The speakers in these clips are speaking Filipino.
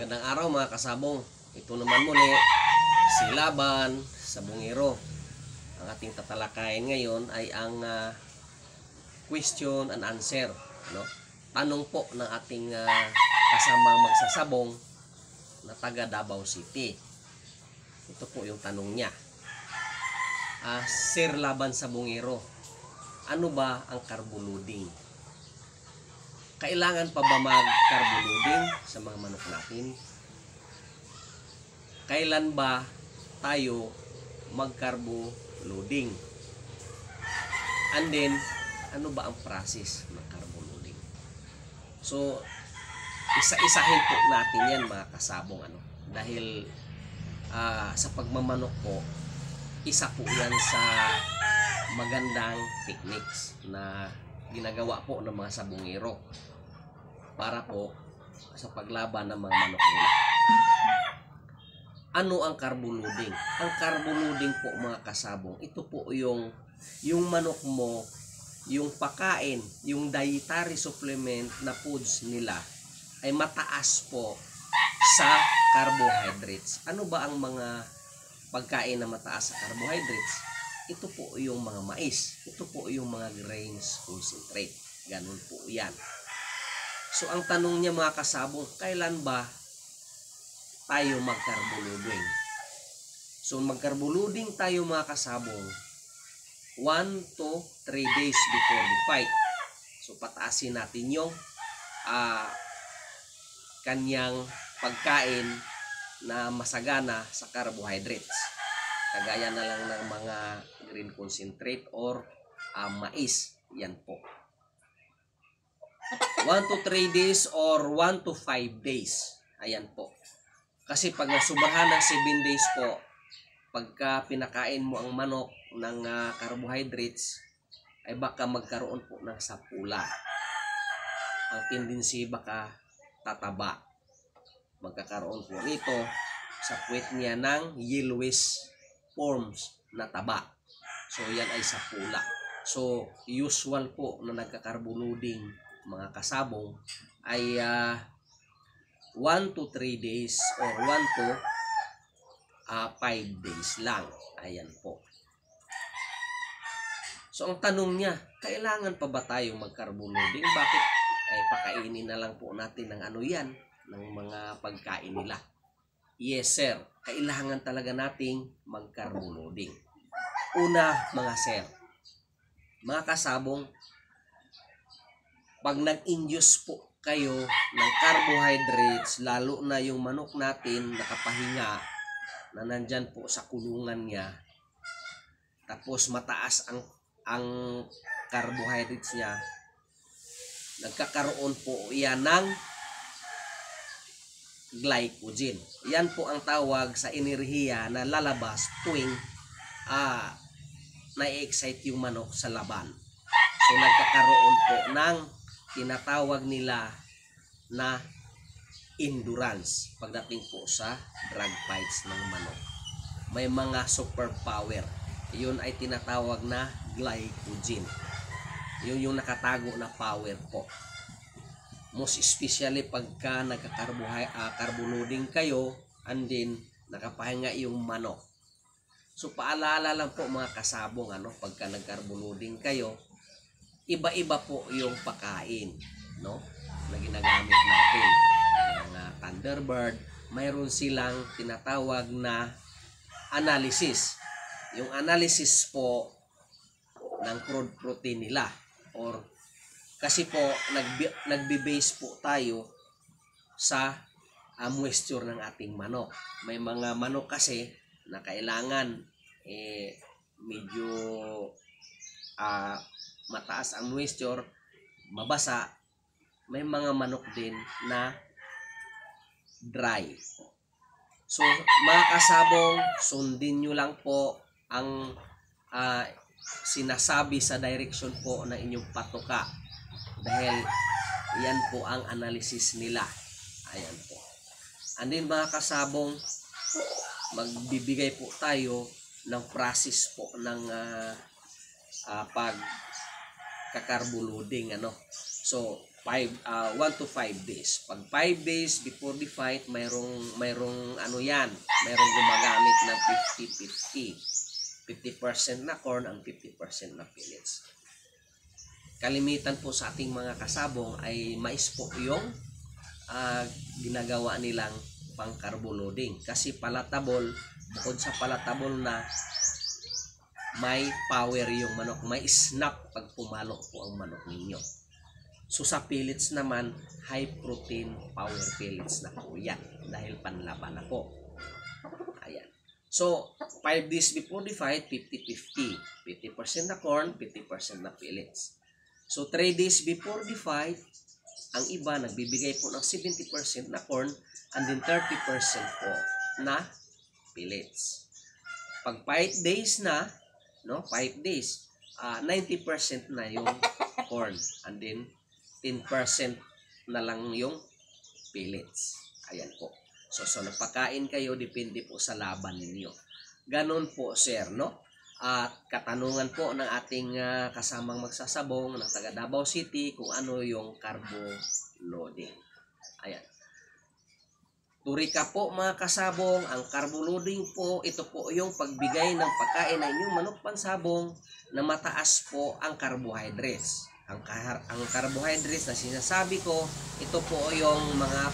Magandang araw mga kasabong. Ito naman muli si Laban sa Bungiro. Ang ating tatalakayin ngayon ay ang question and answer, no? Tanong po ng ating kasamang magsasabong na taga Davao City. Ito po yung tanong niya. Sir Laban sa Bungiro, ano ba ang carbo loading? Kailangan pa ba mag-carbo loading sa mga manok natin? Kailan ba tayo mag-carbo loading? And then, ano ba ang process ng carbo loading? So, isa-isahin po natin yan mga kasabong. Dahil sa pagmamanok po, isa po yan sa magandang techniques na ginagawa po ng mga sabungero para po sa paglaban ng mga manok nila. Ano ang carbo loading? Ang carbo loading po mga kasabong, ito po yung manok mo, yung pakain, yung dietary supplement na foods nila ay mataas po sa carbohydrates. Ano ba ang mga pagkain na mataas sa carbohydrates? Ito po yung mga mais. Ito po yung mga grains concentrate. Ganun po yan. So, ang tanong niya mga kasabong, kailan ba tayo mag-carbo loading? So, mag-carbo loading tayo mga kasabong 1 to 3 days before the fight. So, pataasin natin yung kanyang pagkain na masagana sa carbohydrates. Kagaya na lang ng mga green concentrate or mais. Yan po. 1 to 3 days or 1 to 5 days. Ayan po. Kasi pag nasubahan ng 7 days po, pagka pinakain mo ang manok ng carbohydrates, ay baka magkaroon po ng sapula. Ang tendency baka tataba. Magkakaroon po rito sa puwet niya ng yellowish forms na taba. So yan ay sapula. So usual po na nagka-carbo loading mga kasabong ay 1 to 3 days or 1 to 5 days lang. Ayan po. So ang tanong niya, kailangan pa ba tayo mag-carbo loading? Bakit? Ay pakainin na lang po natin ng ano yan, ng mga pagkain nila. Yes sir, kailangan talaga nating mag-carbo loading. Una mga sir, mga kasabong, pag nag-induce po kayo ng carbohydrates, lalo na yung manok natin nakapahinga na nandyan po sa kulungan niya, tapos mataas ang carbohydrates niya, nagkakaroon po yan ng glycogen. Yan po ang tawag sa enerhiya na lalabas tuwing na-excite yung manok sa laban. So nagkakaroon po ng tinatawag nila na endurance pagdating po sa drag fights ng manok. May mga superpower. Yun ay tinatawag na glycogen. Yun yung nakatago na power po. Most especially pagka nagka-carbo loading kayo and then nakapahinga yung manok. So paalala lang po mga kasabong, pagka nag-carbo loading kayo, iba-iba po yung pakain, no, na ginagamit natin. Mga Thunderbird, mayroon silang tinatawag na analysis. Yung analysis po ng crude protein nila, or kasi po nagbe-base po tayo sa moisture ng ating manok. May mga manok kasi na kailangan medyo mataas ang moisture, mabasa. May mga manok din na dry. So mga kasabong, sundin nyo lang po ang sinasabi sa direction po na inyong patuka, dahil yan po ang analysis nila. Ayan po. And then mga kasabong, magbibigay po tayo ng process po ng pag-carbo loading. So 1 to 5 days. Pag 5 days before the fight, mayroong ano yan, mayroong gumagamit ng 50-50. 50% na corn ang 50% na pellets. Kalimitan po sa ating mga kasabong ay mais po yung ginagawa nilang pang carbo loading. Kasi palatable, bukod sa palatable na may power yung manok, may snap pag pumalo po ang manok ninyo. So sa pellets naman, high protein power pellets na po yan dahil panlaban na po. Ayan. So 5 days before the fight, 50-50. 50% na corn, 50% na pellets. So 3 days before the fight, ang iba nagbibigay po ng 70% na corn and then 30% po na pellets. Pag 5 days na, no, 5 days, 90% na yung corn and then 10% na lang yung pellets. Ayan po. So nagpakain kayo, depende po sa laban ninyo. Ganon po, sir, no? At katanungan po ng ating kasamang magsasabong ng taga Davao City kung ano yung carbo loading. Ayan. Turika po mga kasabong, ang carbo loading po, ito po yung pagbigay ng pagkain ng inyong manok pansabong na mataas po ang carbohydrates. Ang carbohydrates na sinasabi ko, ito po yung mga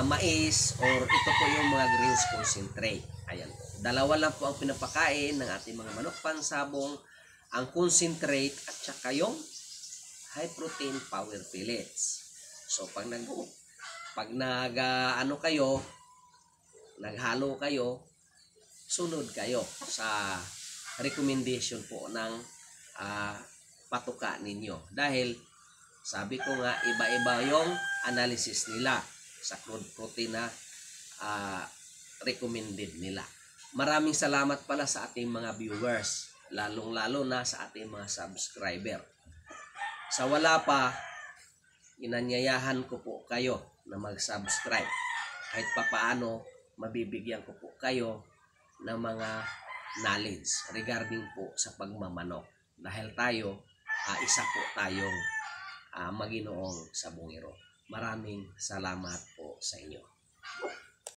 mais or ito po yung mga greens concentrate. Ayan po. Dalawa lang po ang pinapakain ng ating mga manok pansabong, ang concentrate at saka yung high protein power pellets. So pag naghalo kayo, sunod kayo sa recommendation po ng patuka ninyo. Dahil sabi ko nga, iba-iba yung analysis nila sa crude protein na recommended nila. Maraming salamat pala sa ating mga viewers, lalong-lalo na sa ating mga subscriber. Sa wala pa, inanyayahan ko po kayo na mag-subscribe. Kahit papaano, mabibigyan ko po kayo ng mga knowledge regarding po sa pagmamanok. Dahil tayo, isa po tayong maginoong sabongero. Maraming salamat po sa inyo.